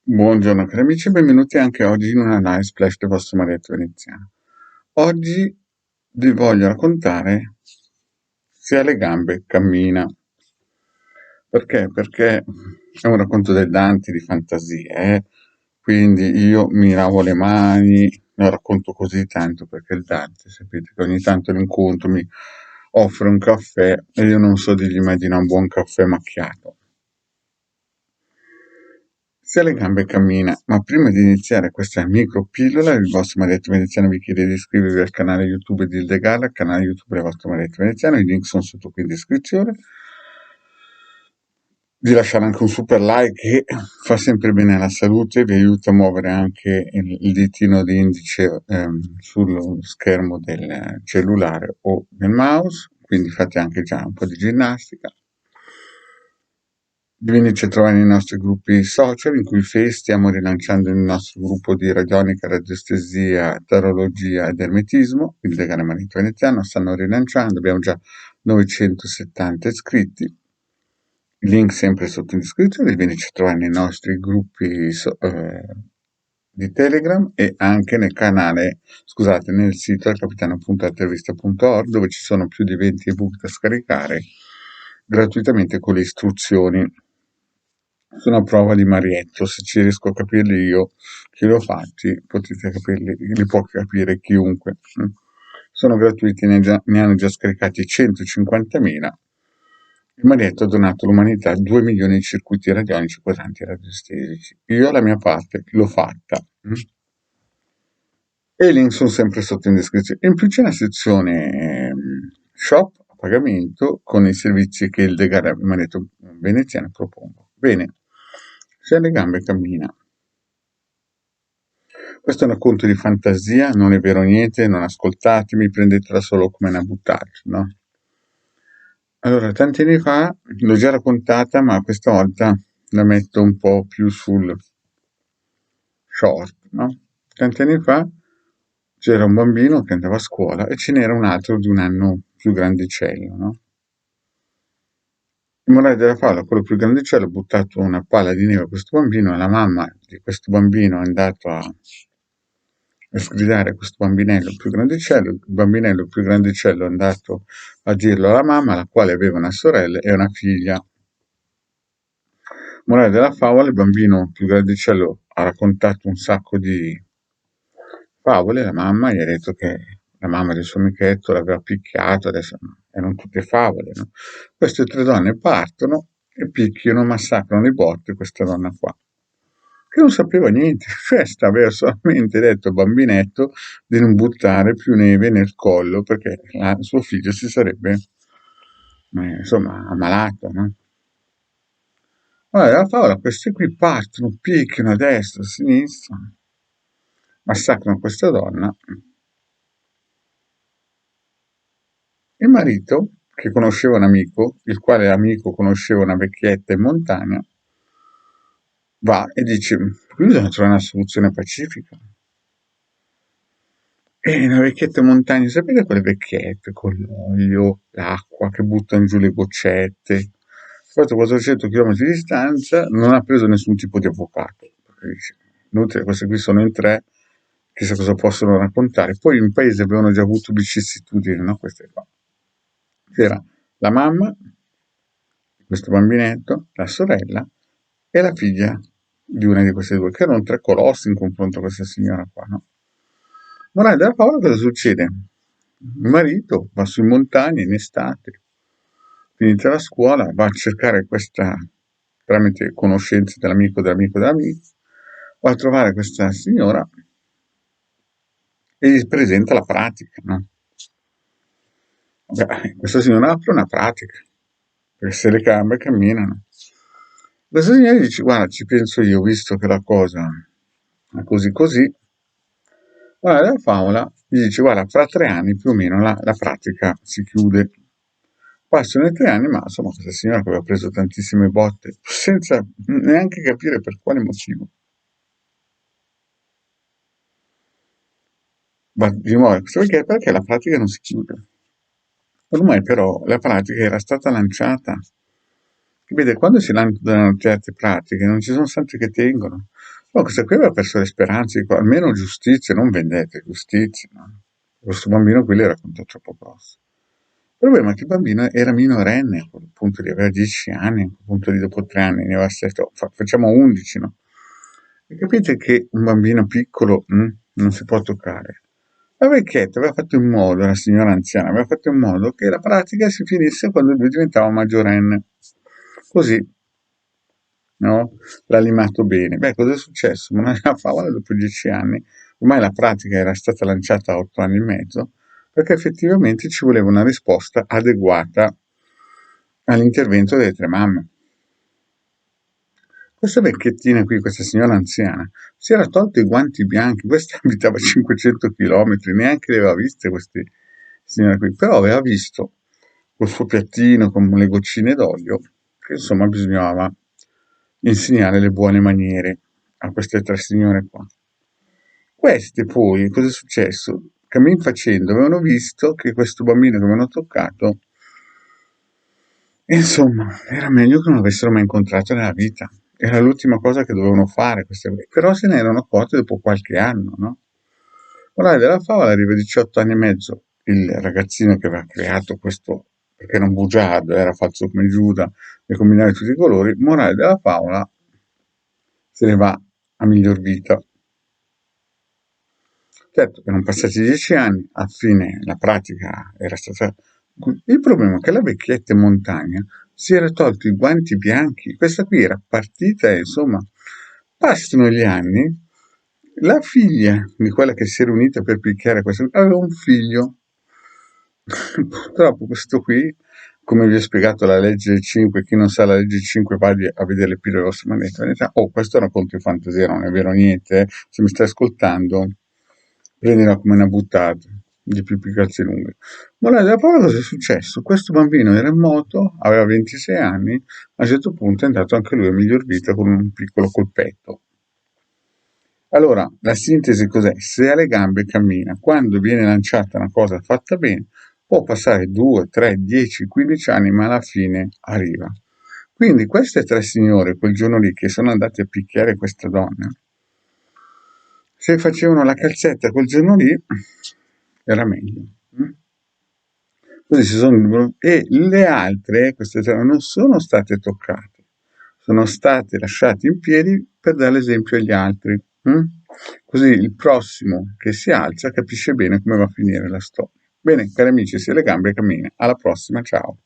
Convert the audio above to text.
Buongiorno cari amici, benvenuti anche oggi in una live splash del vostro marietto veneziano. Oggi vi voglio raccontare se ha le gambe cammina. Perché? Perché è un racconto del Dante di fantasia, quindi io mi lavo le mani, lo racconto così tanto perché il Dante, sapete che ogni tanto l'incontro mi offre un caffè e io non so dirgli mai di no a un buon caffè macchiato. Se le gambe cammina, ma prima di iniziare questa micro pillola, il vostro marietto veneziano vi chiede di iscrivervi al canale YouTube di Ildegala, al canale YouTube del vostro marietto veneziano, i link sono sotto qui in descrizione, di lasciare anche un super like che fa sempre bene alla salute, vi aiuta a muovere anche il ditino di indice sullo schermo del cellulare o del mouse, quindi fate anche già un po' di ginnastica. Di venirci a trovare nei nostri gruppi social in cui stiamo rilanciando il nostro gruppo di radionica, radiestesia, tarologia ed ermetismo, il legale marito veneziano, stanno rilanciando, abbiamo già 970 iscritti, il link sempre sotto in descrizione, venirci a trovare nei nostri gruppi di Telegram e anche nel canale, scusate, nel sito capitano.intervista.org dove ci sono più di 20 ebook da scaricare gratuitamente con le istruzioni. Sono a prova di Marietto, se ci riesco a capirli io, che li ho fatti, potete capirli, li può capire chiunque. Sono gratuiti, ne hanno già scaricati 150.000. Il Marietto ha donato all'umanità 2 milioni di circuiti radionici quadranti radiostesici. Io la mia parte l'ho fatta. E i link sono sempre sotto in descrizione. In più c'è una sezione shop a pagamento con i servizi che il Degara Marietto veneziano propongo. Bene, se le gambe cammina. Questo è un racconto di fantasia, non è vero niente, non ascoltatemi, prendetela solo come una buttata, no? Allora, tanti anni fa, l'ho già raccontata, ma questa volta la metto un po' più sul short, no? Tanti anni fa c'era un bambino che andava a scuola e ce n'era un altro di un anno più grandicello, no? Il morale della favola, quello più grandicello, ha buttato una palla di neve a questo bambino e la mamma di questo bambino è andata a sgridare questo bambinello più grandicello, il bambinello più grandicello è andato a dirlo alla mamma, la quale aveva una sorella e una figlia. Morale della favola, il bambino più grandicello ha raccontato un sacco di favole, la mamma gli ha detto che la mamma del suo amichetto l'aveva picchiato, adesso no, erano tutte favole, no? Queste tre donne partono e picchiano, massacrano di botte questa donna qua, che non sapeva niente, questa aveva solamente detto al bambinetto di non buttare più neve nel collo perché suo figlio si sarebbe, insomma, ammalato, no? Allora, la favola, queste qui partono, picchiano a destra, a sinistra, massacrano questa donna. Il marito, che conosceva un amico, il quale amico conosceva una vecchietta in montagna, va e dice, qui bisogna trovare una soluzione pacifica. E una vecchietta in montagna, sapete quelle vecchiette con l'olio, l'acqua, che buttano giù le goccette? Ha fatto 400 km di distanza, non ha preso nessun tipo di avvocato. Perché dice, inutile, queste qui sono in tre, chissà cosa possono raccontare. Poi in paese avevano già avuto vicissitudini, no? Queste qua. C'era la mamma di questo bambinetto, la sorella e la figlia di una di queste due, che erano tre colossi in confronto a questa signora qua, no? Morale della favola, cosa succede? Il marito va su in montagna in estate, finita la scuola, va a cercare questa, tramite conoscenze dell'amico dell'amico dell'amico, va a trovare questa signora e gli presenta la pratica, no? Beh, questa signora apre una pratica, perché se le gambe camminano. Questa signora dice, guarda, ci penso io, visto che la cosa è così così, guarda, la favola gli dice, guarda, fra 3 anni più o meno la pratica si chiude. Passano i 3 anni, ma insomma questa signora che aveva preso tantissime botte, senza neanche capire per quale motivo, va di nuovo, perché la pratica non si chiude. Ormai però la pratica era stata lanciata. Vede, quando si lanciano certe pratiche non ci sono santi che tengono. Oh, questa qui aveva perso le speranze, dico, almeno giustizia, non vendete, giustizia, no? Questo bambino qui le raccontò troppo grosso. Il problema è che il bambino era minorenne a quel punto lì, aveva 10 anni, a quel punto lì dopo 3 anni, ne aveva 7, facciamo 11, no? E capite che un bambino piccolo non si può toccare. La vecchietta aveva fatto in modo, la signora anziana, aveva fatto in modo che la pratica si finisse quando lui diventava maggiorenne. Così, no? L'ha limato bene. Beh, cosa è successo? Ma la favola dopo 10 anni, ormai la pratica era stata lanciata a 8 anni e mezzo, perché effettivamente ci voleva una risposta adeguata all'intervento delle tre mamme. Questa vecchiettina qui, questa signora anziana, si era tolto i guanti bianchi, questa abitava a 500 chilometri, neanche le aveva viste queste signore qui, però aveva visto col suo piattino con le goccine d'olio che insomma bisognava insegnare le buone maniere a queste tre signore qua. Queste poi, cosa è successo? Cammin facendo, avevano visto che questo bambino che avevano toccato, insomma, era meglio che non avessero mai incontrato nella vita. Era l'ultima cosa che dovevano fare queste qui. Però se ne erano accorte dopo qualche anno, no? Morale della favola, arriva a 18 anni e mezzo il ragazzino che aveva creato questo, perché era un bugiardo, era falso come Giuda, e combinare tutti i colori. Morale della favola, se ne va a miglior vita. Certo, erano passati 10 anni, alla fine la pratica era stata. Il problema è che la vecchietta in montagna si era tolto i guanti bianchi, questa qui era partita e insomma, passano gli anni, la figlia di quella che si era unita per picchiare questa aveva un figlio. Purtroppo questo qui, come vi ho spiegato la legge 5, chi non sa la legge 5 va a vedere le pillole rosse, ma oh, questo è un racconto di fantasia, non è vero niente, se mi stai ascoltando, prendila come una buttata, di più calze lunghe. Morale della parola, cosa è successo? Questo bambino era in moto, aveva 26 anni, a un certo punto è andato anche lui a miglior vita con un piccolo colpetto. Allora, la sintesi cos'è? Se ha le gambe cammina, quando viene lanciata una cosa fatta bene, può passare 2, 3, 10, 15 anni, ma alla fine arriva. Quindi queste tre signore, quel giorno lì, che sono andate a picchiare questa donna, se facevano la calzetta quel giorno lì, era meglio. Così e le altre, queste tre, non sono state toccate, sono state lasciate in piedi per dare l'esempio agli altri. Così il prossimo che si alza capisce bene come va a finire la storia. Bene, cari amici, se le gambe cammina. Alla prossima, ciao.